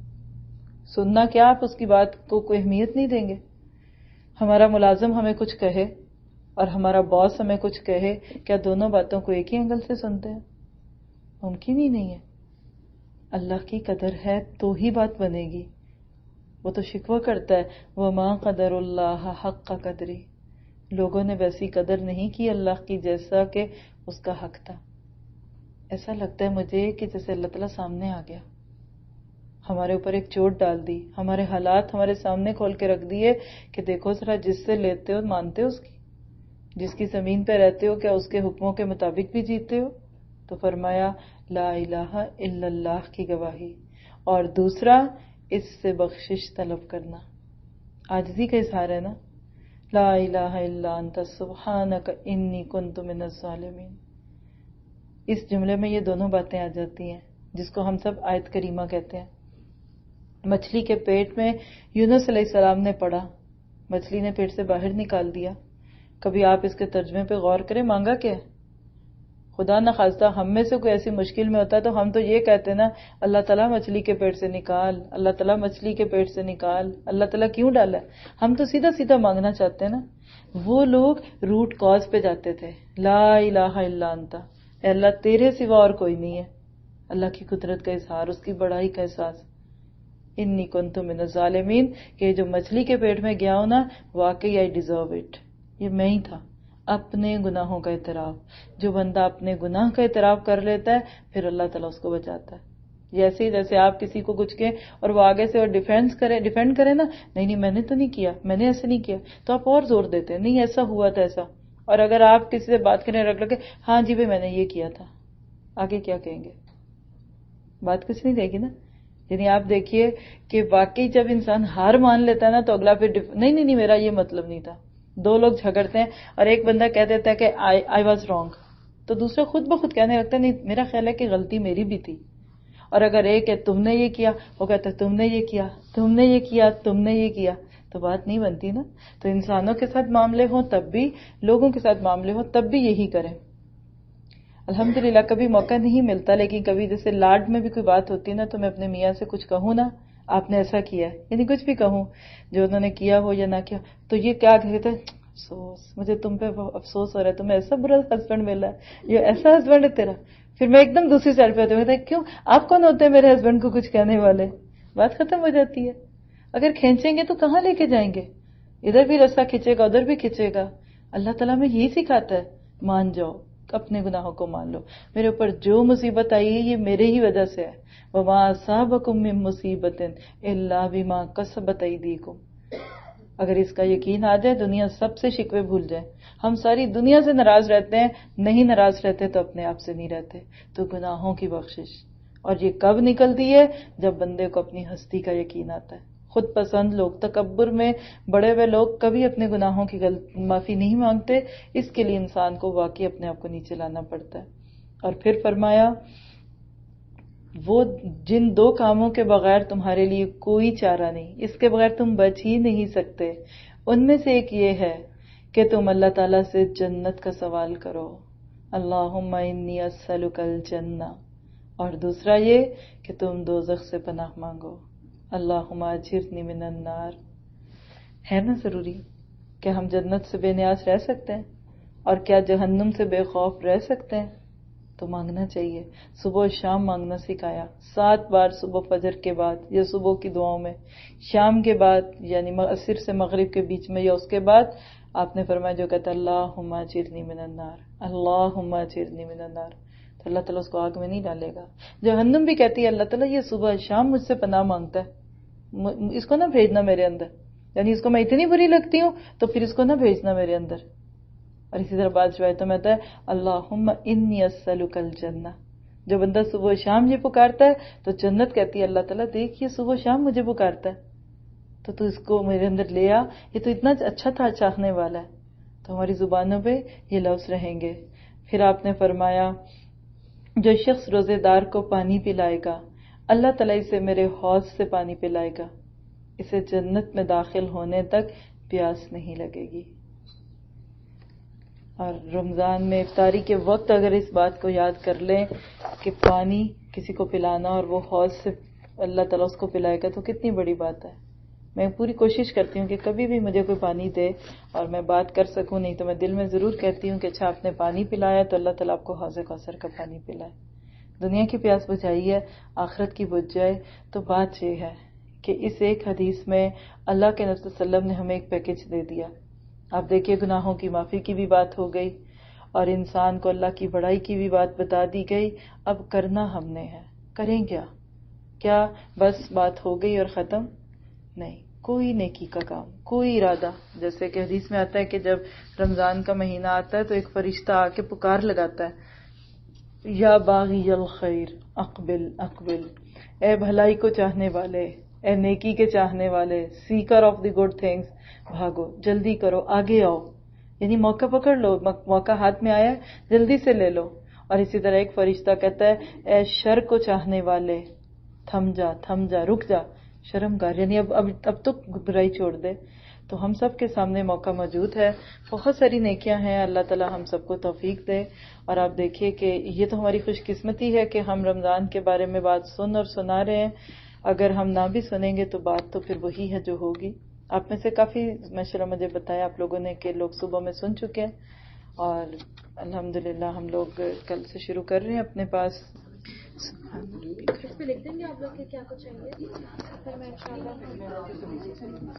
سننا کیا، آپ اس کی بات کو کوئی اہمیت نہیں دیں گے۔ ہمارا ملازم ہمیں کچھ کہے اور ہمارا باس ہمیں کچھ کہے، کیا دونوں باتوں کو ایک ہی اینگل سے سنتے ہیں؟ ممکن ہی نہیں ہے۔ اللہ کی قدر ہے تو ہی بات بنے گی۔ وہ تو شکوہ کرتا ہے وَمَا قَدَرُ اللَّهَ حَقَّ قَدْرِهِ، لوگوں نے ویسی قدر نہیں کی اللہ کی جیسا کہ اس کا حق تھا۔ ایسا لگتا ہے مجھے کہ جیسے اللہ تعالیٰ سامنے آ گیا، ہمارے اوپر ایک چوٹ ڈال دی، ہمارے حالات ہمارے سامنے کھول کے رکھ دیے کہ دیکھو ذرا، جس سے لیتے ہو مانتے ہو اس کی، جس کی زمین پہ رہتے ہو کیا اس کے حکموں کے مطابق بھی جیتے ہو؟ تو فرمایا لا الہ الا اللہ کی گواہی، اور دوسرا اس سے بخشش طلب کرنا، عاجزی کا اظہار ہے نا، لا الہ الا انت سبحانک انی کنت من الظالمین۔ اس جملے میں یہ دونوں باتیں آ جاتی ہیں جس کو ہم سب آیت کریمہ کہتے ہیں۔ مچھلی کے پیٹ میں یونس علیہ السلام نے پڑا، مچھلی نے پیٹ سے باہر نکال دیا۔ کبھی آپ اس کے ترجمے پہ غور کریں، مانگا کیا ہے؟ خدا نخواستہ ہم میں سے کوئی ایسی مشکل میں ہوتا ہے تو ہم تو یہ کہتے ہیں نا، اللہ تعالیٰ مچھلی کے پیٹ سے نکال، اللہ تعالیٰ مچھلی کے پیٹ سے نکال، اللہ تعالیٰ کیوں ڈالا ہے؟ ہم تو سیدھا سیدھا مانگنا چاہتے ہیں نا۔ وہ لوگ روٹ کاز پہ جاتے تھے، لا الہ الا انت، اے اللہ تیرے سوا اور کوئی نہیں ہے، اللہ کی قدرت کا اظہار، اس کی بڑائی کا احساس۔ انی کنت من الظالمین، کہ جو مچھلی کے پیٹ میں گیا ہوں نا، واقعی آئی ڈیزرو اٹ، یہ میں ہی تھا۔ اپنے گناہوں کا اعتراف، جو بندہ اپنے گناہ کا اعتراف کر لیتا ہے پھر اللہ تعالیٰ اس کو بچاتا ہے۔ جیسے آپ کسی کو کچھ کہیں اور وہ آگے سے اور ڈیفینڈ کرے نا، نہیں میں نے تو نہیں کیا، میں نے ایسے نہیں کیا، تو آپ اور زور دیتے ہیں نہیں ایسا ہوا تھا ایسا۔ اور اگر آپ کسی سے بات کریں رکھ لگے ہاں جی بھائی میں نے یہ کیا تھا، آگے کیا کہیں گے؟ بات کچھ نہیں رہے گی نا۔ یعنی آپ دیکھیے کہ واقعی جب انسان ہار مان لیتا ہے نا تو اگلا پھر نہیں میرا یہ مطلب نہیں تھا۔ دو لوگ جھگڑتے ہیں اور ایک بندہ کہہ دیتا ہے کہ آئی واز رانگ، تو دوسرا خود بخود کہنے لگتا ہے نہیں میرا خیال ہے کہ غلطی میری بھی تھی۔ اور اگر ایک ہے تم نے یہ کیا، وہ کہتا ہے تم نے یہ کیا، تم نے یہ کیا، تم نے یہ کیا، تو بات نہیں بنتی نا۔ تو انسانوں کے ساتھ معاملے ہوں تب بھی، لوگوں کے ساتھ معاملے ہوں تب بھی یہی کریں۔ الحمدللہ کبھی موقع نہیں ملتا، لیکن کبھی جیسے لاڈ میں بھی کوئی بات ہوتی ہے نا تو میں اپنے میاں سے کچھ کہوں نا، آپ نے ایسا کیا ہے، یعنی کچھ بھی کہوں جو انہوں نے کیا ہو یا نہ کیا، تو یہ کیا کہتے ہیں افسوس، مجھے تم پہ افسوس ہو رہا ہے، تمہیں ایسا برا ہسبینڈ ملا ہے، یہ ایسا ہسبینڈ ہے تیرا۔ پھر میں ایک دم دوسری سائڈ پہ ہوتی ہوں، کیوں آپ کون ہوتے ہیں میرے ہسبینڈ کو کچھ کہنے والے؟ بات ختم ہو جاتی ہے۔ اگر کھینچیں گے تو کہاں لے کے جائیں گے؟ ادھر بھی رسہ کھینچے گا ادھر بھی کھینچے گا۔ اللہ تعالیٰ میں یہی سکھاتا ہے، مان جاؤ، اپنے گناہوں کو مان لو، میرے اوپر جو مصیبت آئی ہے یہ میرے ہی وجہ سے ہے، وَمَا أَصَابَكُم مِّن مُّصِيبَةٍ إِلَّا بِمَا كَسَبَتْ أَيْدِيكُمْ۔ اگر اس کا یقین آ جائے دنیا سب سے شکوے بھول جائے۔ ہم ساری دنیا سے ناراض رہتے ہیں، نہیں ناراض رہتے تو اپنے آپ سے نہیں رہتے۔ تو گناہوں کی بخشش، اور یہ کب نکلتی ہے؟ جب بندے کو اپنی ہستی کا یقین آتا ہے۔ خود پسند لوگ، تکبر میں بڑے ہوئے لوگ کبھی اپنے گناہوں کی معافی نہیں مانگتے، اس کے لیے انسان کو واقعی اپنے آپ کو نیچے لانا پڑتا ہے۔ اور پھر فرمایا وہ جن دو کاموں کے بغیر تمہارے لیے کوئی چارہ نہیں، اس کے بغیر تم بچ ہی نہیں سکتے، ان میں سے ایک یہ ہے کہ تم اللہ تعالیٰ سے جنت کا سوال کرو، اللہم انی اسألک الجنہ، اور دوسرا یہ کہ تم دوزخ سے پناہ مانگو، اللہم اجرنی من النار۔ ہے نا ضروری کہ ہم جنت سے بے نیاز رہ سکتے ہیں، اور کیا جہنم سے بے خوف رہ سکتے ہیں؟ تو مانگنا چاہیے، صبح و شام مانگنا سکھایا، 7 بار صبح فجر کے بعد یا صبح کی دعاؤں میں، شام کے بعد یعنی عصر سے مغرب کے بیچ میں یا اس کے بعد آپ نے فرمایا جو کہتا ہے اللہم اجرنی من النار، اللہم اجرنی من النار۔ تو اللہ تعالیٰ اس کو آگ میں نہیں ڈالے گا. جہنم بھی کہتی ہے اللہ تعالیٰ یہ صبح شام مجھ سے پناہ مانگتا ہے، اس کو نہ بھیجنا میرے اندر، یعنی اس کو میں اتنی بری لگتی ہوں تو پھر اس کو نہ بھیجنا میرے اندر. اور اسی طرح بعض روایتوں میں آتا ہے اللہم انی اسألک الجنہ. جو بندہ صبح و شام یہ پکارتا ہے تو جنت کہتی ہے اللہ تعالیٰ دیکھ یہ صبح و شام مجھے پکارتا ہے تو اس کو میرے اندر لے آ، یہ تو اتنا اچھا تھا چاہنے والا ہے. تو ہماری زبانوں پہ یہ لفظ رہیں گے. پھر آپ نے فرمایا جو شخص روزے دار کو پانی پلائے گا اللہ تعالیٰ اسے میرے حوض سے پانی پلائے گا، اسے جنت میں داخل ہونے تک پیاس نہیں لگے گی. اور رمضان میں افطاری کے وقت اگر اس بات کو یاد کر لیں کہ پانی کسی کو پلانا اور وہ حوض سے اللہ تعالیٰ اس کو پلائے گا تو کتنی بڑی بات ہے. میں پوری کوشش کرتی ہوں کہ کبھی بھی مجھے کوئی پانی دے اور میں بات کر سکوں، نہیں تو میں دل میں ضرور کہتی ہوں کہ اچھا آپ نے پانی پلایا تو اللہ تعالیٰ آپ کو حوض کوثر کا پانی پلائے. دنیا کی پیاس بجھائی ہے، آخرت کی بجھ جائے. تو بات یہ ہے کہ اس ایک حدیث میں اللہ کے نبی صلی اللہ علیہ وسلم نے ہمیں ایک پیکج دے دیا. آپ دیکھیے گناہوں کی معافی کی بھی بات ہو گئی اور انسان کو اللہ کی بڑائی کی بھی بات بتا دی گئی. اب کرنا ہم نے ہے، کریں کیا بس بات ہو گئی اور ختم؟ نہیں، کوئی نیکی کا کام، کوئی ارادہ. جیسے کہ حدیث میں آتا ہے کہ جب رمضان کا مہینہ آتا ہے تو ایک فرشتہ آ کے پکار لگاتا ہے یا باغی الخیر اقبل اقبل، اے بھلائی کو چاہنے والے، اے نیکی کے چاہنے والے، seeker of the good things, بھاگو، جلدی کرو، آگے آؤ. یعنی موقع پکڑ لو، موقع ہاتھ میں آیا جلدی سے لے لو. اور اسی طرح ایک فرشتہ کہتا ہے اے شر کو چاہنے والے، تھم جا، رک جا، شرم کر، یعنی اب تو برائی چھوڑ دے. تو ہم سب کے سامنے موقع موجود ہے، بہت ساری نیکیاں ہیں، اللہ تعالی ہم سب کو توفیق دے. اور آپ دیکھیے کہ یہ تو ہماری خوش قسمتی ہے کہ ہم رمضان کے بارے میں بات سن اور سنا رہے ہیں. اگر ہم نہ بھی سنیں گے تو بات تو پھر وہی ہے جو ہوگی. آپ میں سے کافی ماشاءاللہ مجھے بتایا آپ لوگوں نے کہ لوگ صبح میں سن چکے ہیں اور الحمدللہ ہم لوگ کل سے شروع کر رہے ہیں اپنے پاس. اس پہ لکھ دیں گے آپ لوگ کہ کیا کچھ چاہیے، پھر میں انشاءاللہ